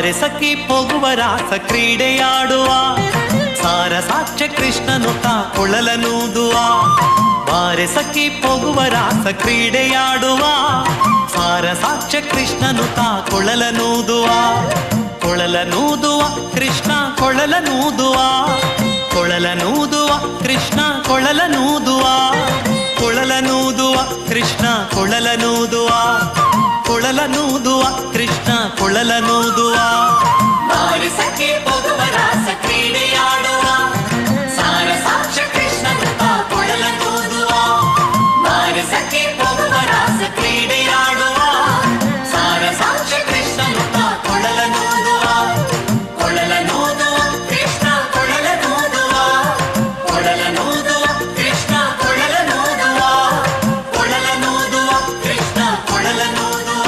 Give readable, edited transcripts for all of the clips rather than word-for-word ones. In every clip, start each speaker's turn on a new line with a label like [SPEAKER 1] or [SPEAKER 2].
[SPEAKER 1] ಬಾರೆ ಸಖಿ ಹೋಗುವ ರಾಸ ಕ್ರೀಡೆಯಾಡುವ ಸಾರಸಾಕ್ಷ ಕೃಷ್ಣನು ಕೊಳಲನೂದುವ ಬಾರೆ ಸಖಿ ಹೋಗುವ ರಾಸ ಕ್ರೀಡೆಯಾಡುವ ಸಾರಸಾಕ್ಷ ಕೃಷ್ಣನು ಕೊಳಲನೂದುವ ಕೊಳಲನೂದುವ ಕೃಷ್ಣ ಕೊಳಲನೂದುವ ಕೊಳಲನೂದುವ ಕೃಷ್ಣ ಕೊಳಲನೂದುವ ಕೊಳಲನೂದುವ ಕೃಷ್ಣ ಕೊಳಲನೂದುವ ಕೊಳಲನೂದುವ ಕೃಷ್ಣ ಕೊಳಲನೂದುವ ಬಾರೆ ಸಖಿ ಹೋಗುವ ರಾಸ ಕ್ರೀಡೆಯಾಡುವ ಸಾರಸಾಕ್ಷ ಕೃಷ್ಣನು ಕೊಳಲನೂದುವ ಬಾರೆ ಸಖಿ ಹೋಗುವ ರಾಸ ಕ್ರೀಡೆಯಾಡುವ ಸಾರಸಾಕ್ಷ ಕೃಷ್ಣನು ಕೊಳಲನೂದುವ ಕೊಳಲನೂದುವ ಕೃಷ್ಣ ಕೊಳಲನೂದುವ ಕೊಳಲನೂದುವ ಕೃಷ್ಣ ಕೊಳಲನೂದುವ ಕೊಳಲನೂದುವ ಕೃಷ್ಣ ಕೊಳಲನೂದುವ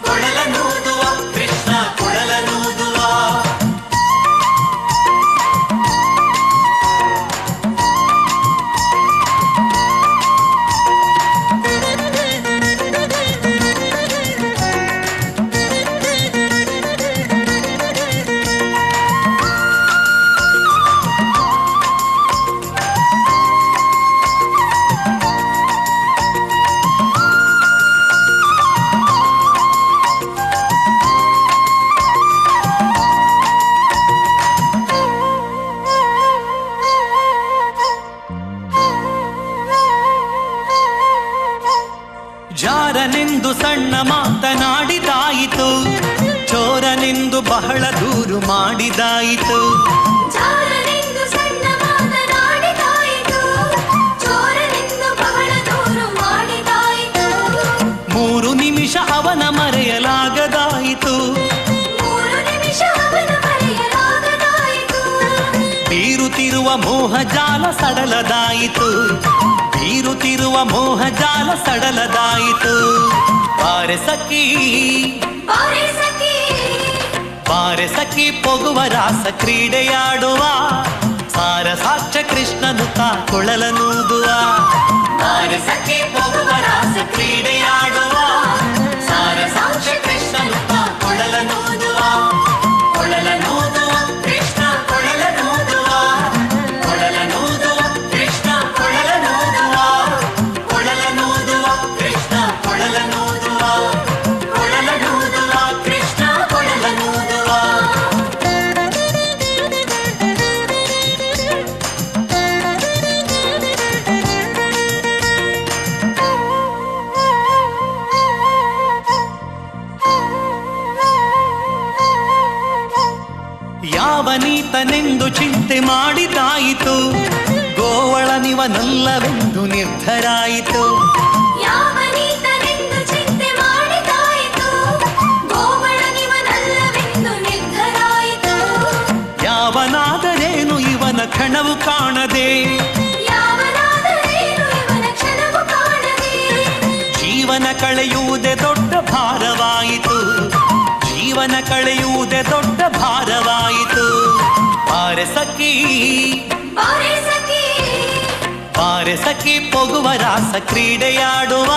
[SPEAKER 1] ಕೊಳಲನೂದುವ ಕೃಷ್ಣ ಕೊಳಲನೂದುವ. ಜಾರನೆಂದು ಸಣ್ಣ ಮಾತನಾಡಿದಾಯಿತು ಚೋರನೆಂದು ಬಹಳ ದೂರು ಮಾಡಿದಾಯಿತು
[SPEAKER 2] ಜಾರನೆಂದು ಸಣ್ಣ ಮಾತನಾಡಿದಾಯಿತು ಚೋರನೆಂದು ಬಹಳ ದೂರು ಮಾಡಿದಾಯಿತು
[SPEAKER 1] 3 ನಿಮಿಷ ಅವನ ಮರೆಯಲಾಗದಾಯಿತು
[SPEAKER 2] 3 ನಿಮಿಷ ಅವನ ಮರೆಯಲಾಗದಾಯಿತು
[SPEAKER 1] ಬೀರುತ್ತಿರುವ ಮೋಹಜಾಲ ಸಡಲದಾಯಿತು ಬೀರುತ್ತಿರುವ ಮೋಹಜಾಲ ಸಡಲದಾಯಿತು ಬಾರೆ ಸಖಿ
[SPEAKER 2] ಬಾರೆ ಸಖಿ
[SPEAKER 1] ಬಾರೆ ಸಖಿ ಹೋಗುವ ರಾಸ ಕ್ರೀಡೆಯಾಡುವ ಸಾರಸಾಕ್ಷ ಕೃಷ್ಣನು ಕೊಳಲನೂದುವ ಬಾರೆ ಸಖಿ ಹೋಗುವ ರಾಸ ಕ್ರೀಡೆಯಾಡುವ ಸಾರಸಾಕ್ಷ ಕೃಷ್ಣನು ಕೊಳಲನೂದುವ ಕೊಳಲನೂದುವ ಕೃಷ್ಣ ಕೊಳಲನೂದುವ ಕೊಳಲನೂದುವ ಕೃಷ್ಣ ಕೊಳಲನೂದುವ ಕೊಳಲನೂದುವ ಕೃಷ್ಣ ಕೊಳಲನೂದುವ ಕೊಳಲನೂದುವ ಕೃಷ್ಣ ಕೊಳಲನೂದುವ. ಯಾವನೀತನೆಂದು ಚಿಂತೆ ಮಾಡಿದಾಯಿತು ಗೋವಳನಿವನಲ್ಲವೆಂದು ನಿರ್ಧರಾಯಿತು
[SPEAKER 2] ಯಾವನೀತನೆಂದು ಚಿಂತೆ ಮಾಡಿದಾಯಿತು ಗೋವಳನಿವನಲ್ಲವೆಂದು ನಿರ್ಧರಾಯಿತು
[SPEAKER 1] ಯಾವನಾದರೇನು ಇವನ ಕ್ಷಣವು ಕಾಣದೆ
[SPEAKER 2] ಯಾವನಾದರೇನು ಇವನ ಕ್ಷಣವು ಕಾಣದೆ
[SPEAKER 1] ಜೀವನ ಕಳೆಯುವುದೇ ದೊಡ್ಡ ಭಾರವಾಯಿತು ಜೀವನ ಕಳೆಯುವುದೇ ದೊಡ್ಡ ಭಾರವಾಯಿತು ಬಾರೆ ಸಖಿ
[SPEAKER 2] ಬಾರೆ ಸಖಿ
[SPEAKER 1] ಬಾರೆ ಸಖಿ ಹೋಗುವ ರಾಸ ಕ್ರೀಡೆಯಾಡುವ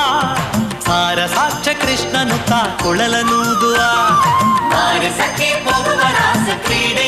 [SPEAKER 1] ಸಾರಸಾಕ್ಷ ಕೃಷ್ಣನು ಕೊಳಲನೂದುವ ಬಾರೆ ಸಖಿ ಹೋಗುವ ರಾಸ ಕ್ರೀಡೆ